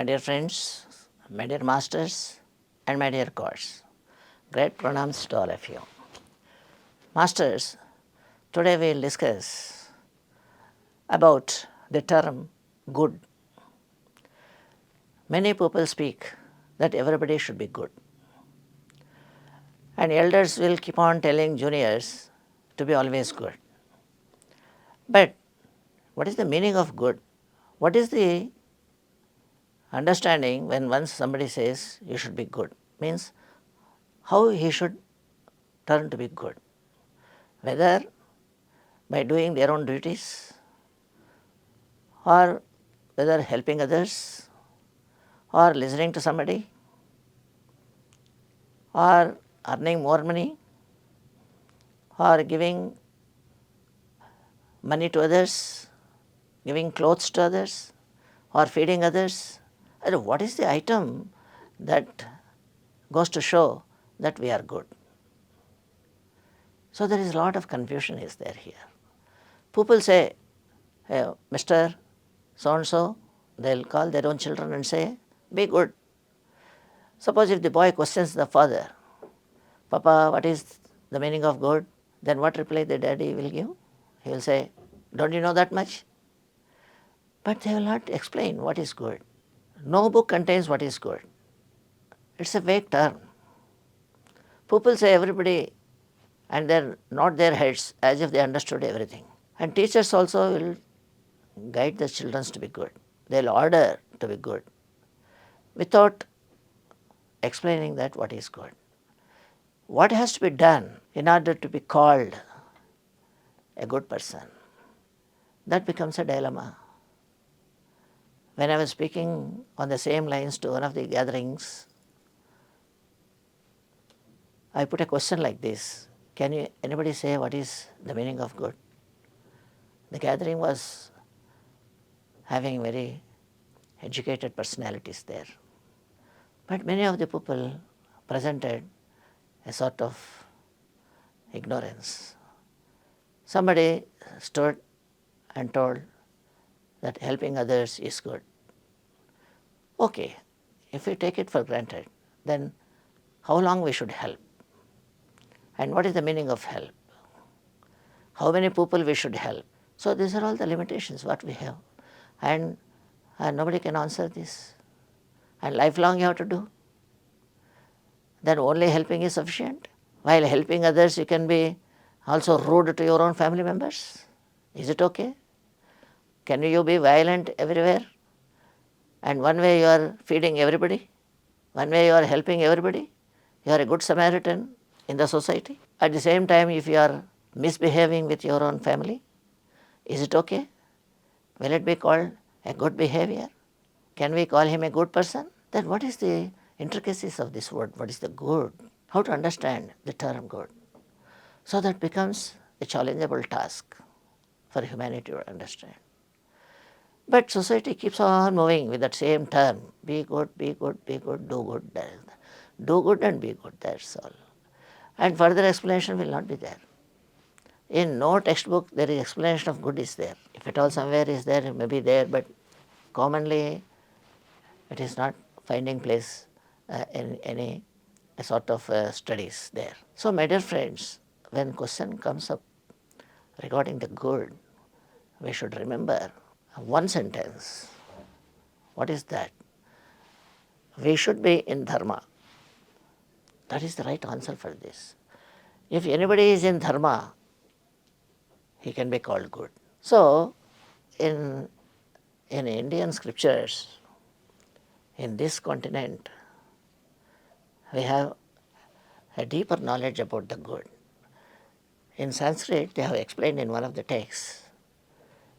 My dear friends, my dear masters and my dear gods, great pranams to all of you. Masters, today we will discuss about the term good. Many people speak that everybody should be good, and elders will keep on telling juniors to be always good. But what is the meaning of good? What is the understanding when once somebody says you should be good? Means how he should turn to be good, whether by doing their own duties or whether helping others or listening to somebody or earning more money or giving money to others, giving clothes to others or feeding others. What is the item that goes to show that we are good? So there is a lot of confusion is there here. People say, hey, Mr. So-and-so, they will call their own children and say, be good. Suppose if the boy questions the father, Papa, what is the meaning of good? Then what reply the daddy will give? He will say, don't you know that much? But they will not explain what is good. No book contains what is good. It's a vague term. People say everybody and they nod their heads as if they understood everything. And teachers also will guide the children to be good. They will order to be good without explaining that what is good. What has to be done in order to be called a good person? That becomes a dilemma. When I was speaking on the same lines to one of the gatherings, I put a question like this: can anybody say what is the meaning of good? The gathering was having very educated personalities there. But many of the people presented a sort of ignorance. Somebody stood and told that helping others is good. Okay, if we take it for granted, then how long we should help? And what is the meaning of help? How many people we should help? So these are all the limitations what we have. And nobody can answer this. And lifelong you have to do. Then only helping is sufficient. While helping others, you can be also rude to your own family members. Is it okay? Can you be violent everywhere? And one way you are feeding everybody, one way you are helping everybody, you are a good Samaritan in the society. At the same time, if you are misbehaving with your own family, is it okay? Will it be called a good behavior? Can we call him a good person? Then what is the intricacies of this word? What is the good? How to understand the term good? So that becomes a challengeable task for humanity to understand. But society keeps on moving with that same term: be good, be good, be good, do good. Do good and be good, that's all. And further explanation will not be there. In no textbook there is explanation of good is there. If at all somewhere is there, it may be there, but commonly it is not finding place in any sort of studies there. So my dear friends, when question comes up regarding the good, we should remember one sentence. What is that? We should be in dharma. That is the right answer for this. If anybody is in dharma, he can be called good. So in Indian scriptures, in this continent, we have a deeper knowledge about the good. In Sanskrit, they have explained in one of the texts,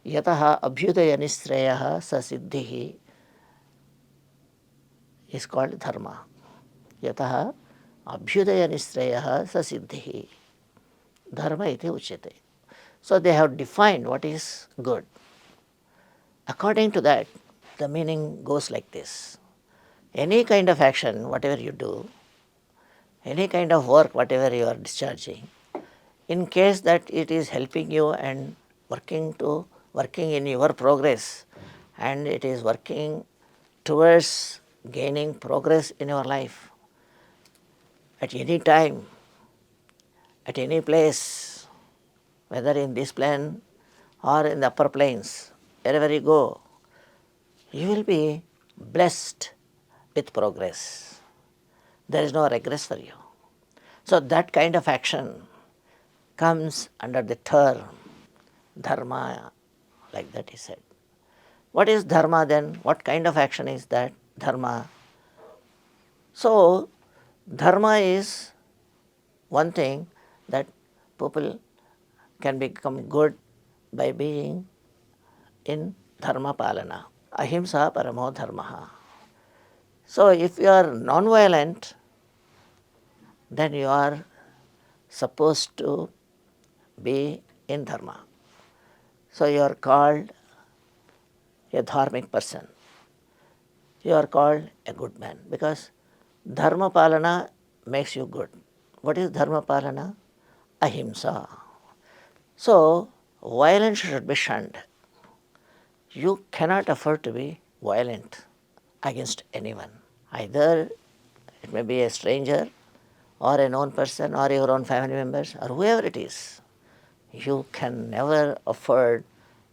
yataha abhyudaya nisrayaha sa siddhihi is called dharma. Yataha abhyudaya nisrayaha sa siddhihi dharma iti uchyate. So they have defined what is good. According to that, the meaning goes like this: any kind of action, whatever you do, any kind of work, whatever you are discharging, in case that it is helping you and working in your progress, and it is working towards gaining progress in your life at any time, at any place, whether in this plane or in the upper planes, wherever you go, you will be blessed with progress. There is no regress for you. So that kind of action comes under the term dharma, like that he said. What is dharma then? What kind of action is that dharma? So dharma is one thing that people can become good by being in dharma palana. Ahimsa paramo dharmaha. So if you are non-violent, then you are supposed to be in dharma. So you are called a dharmic person. You are called a good man because dharma palana makes you good. What is dharma palana? Ahimsa. So violence should be shunned. You cannot afford to be violent against anyone. Either it may be a stranger or a known person or your own family members or whoever it is. You can never afford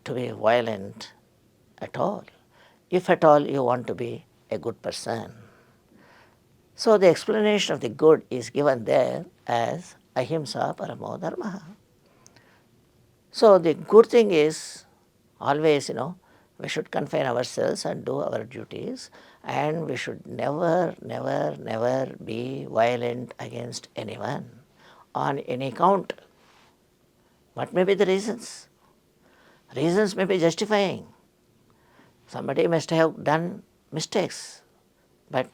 to be violent at all, if at all you want to be a good person. So the explanation of the good is given there as ahimsa paramo dharmaha. So the good thing is always, we should confine ourselves and do our duties, and we should never, never, never be violent against anyone on any count. What may be the reasons? Reasons may be justifying. Somebody must have done mistakes, but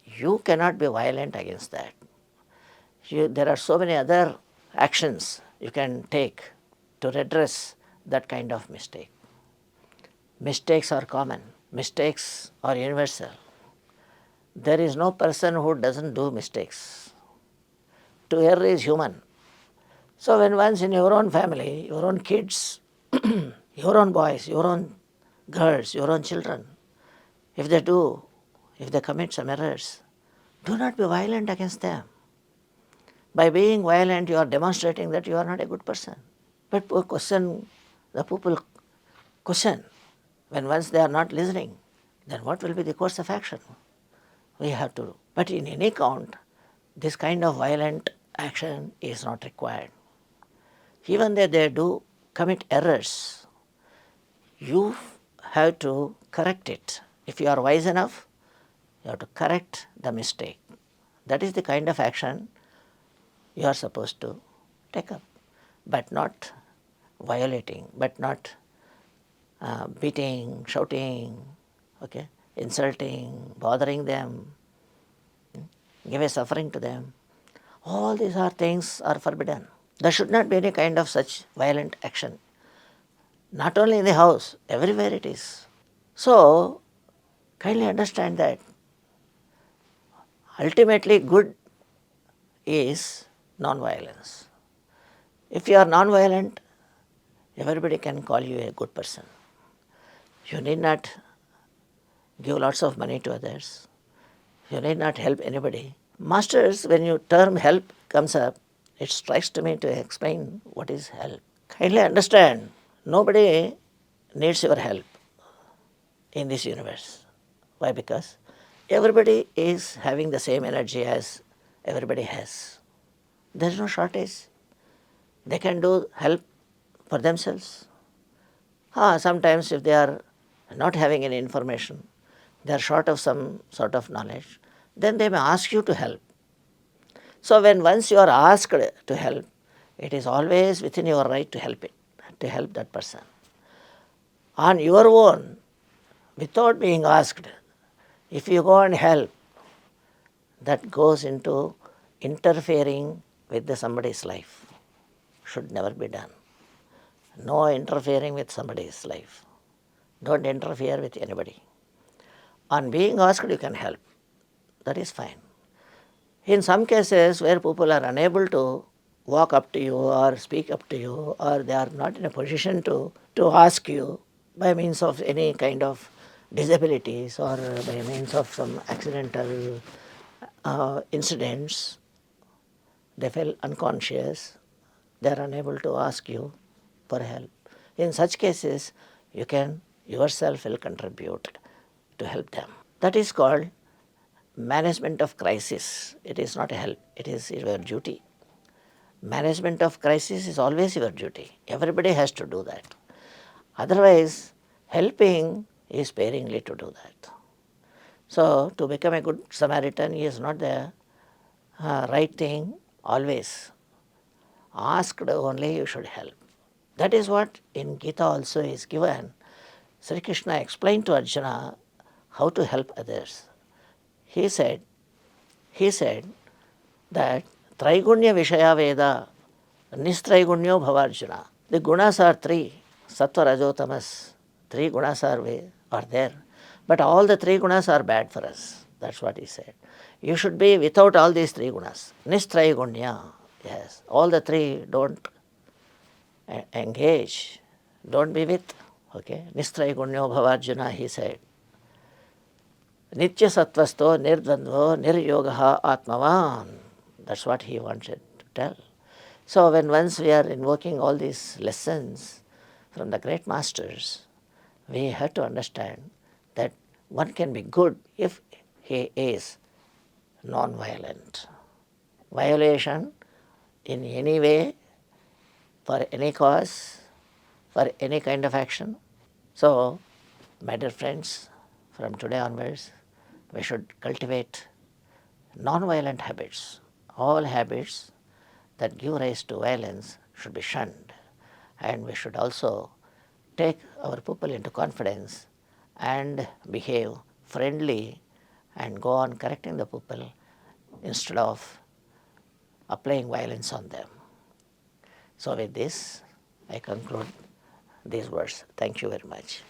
you cannot be violent against that. There are so many other actions you can take to redress that kind of mistake. Mistakes are common. Mistakes are universal. There is no person who doesn't do mistakes. To err is human. So when once in your own family, your own kids, your own boys, your own girls, your own children, if they commit some errors, do not be violent against them. By being violent, you are demonstrating that you are not a good person. But the people question, when once they are not listening, then what will be the course of action? We have to. But in any count, this kind of violent action is not required. Even though they do commit errors, you have to correct it. If you are wise enough, you have to correct the mistake. That is the kind of action you are supposed to take up, but not violating, but not beating, shouting, insulting, bothering them, give a suffering to them. All these things are forbidden. There should not be any kind of such violent action. Not only in the house, everywhere it is. So, kindly understand that ultimately good is non-violence. If you are non-violent, everybody can call you a good person. You need not give lots of money to others. You need not help anybody. Masters, when your term help comes up, it strikes to me to explain what is help. Kindly understand, nobody needs your help in this universe. Why? Because everybody is having the same energy as everybody has. There is no shortage. They can do help for themselves. Sometimes if they are not having any information, they are short of some sort of knowledge, then they may ask you to help. So when once you are asked to help, it is always within your right to help that person. On your own, without being asked, if you go and help, that goes into interfering with somebody's life. Should never be done. No interfering with somebody's life. Don't interfere with anybody. On being asked, you can help. That is fine. In some cases where people are unable to walk up to you or speak up to you, or they are not in a position to ask you by means of any kind of disabilities or by means of some accidental incidents, they fell unconscious, they are unable to ask you for help. In such cases, you can yourself will contribute to help them. That is called management of crisis. It is not a help, it is your duty. Management of crisis is always your duty. Everybody has to do that. Otherwise, helping is sparingly to do that. So, to become a good Samaritan is not the right thing always. Asked only you should help. That is what in Gita also is given. Sri Krishna explained to Arjuna how to help others. He said that Traigunya Vishaya Veda Nistraigunya Bhavarjuna. The gunas are three, Sattva, Rajo, Tamas. Three gunas are there. But all the three gunas are bad for us. That's what he said. You should be without all these three gunas. Nistraigunya. Yes. All the three don't engage. Don't be with. Okay. Nistraigunya Bhavarjuna, he said. Nitya sattvasto nirdvandvo niryogaha atmavan. That's what he wanted to tell. So when once we are invoking all these lessons from the great masters, we have to understand that one can be good if he is non-violent. Violation in any way, for any cause, for any kind of action. So, my dear friends, from today onwards, we should cultivate non-violent habits. All habits that give rise to violence should be shunned, and we should also take our people into confidence and behave friendly and go on correcting the people instead of applying violence on them. So with this, I conclude these words. Thank you very much.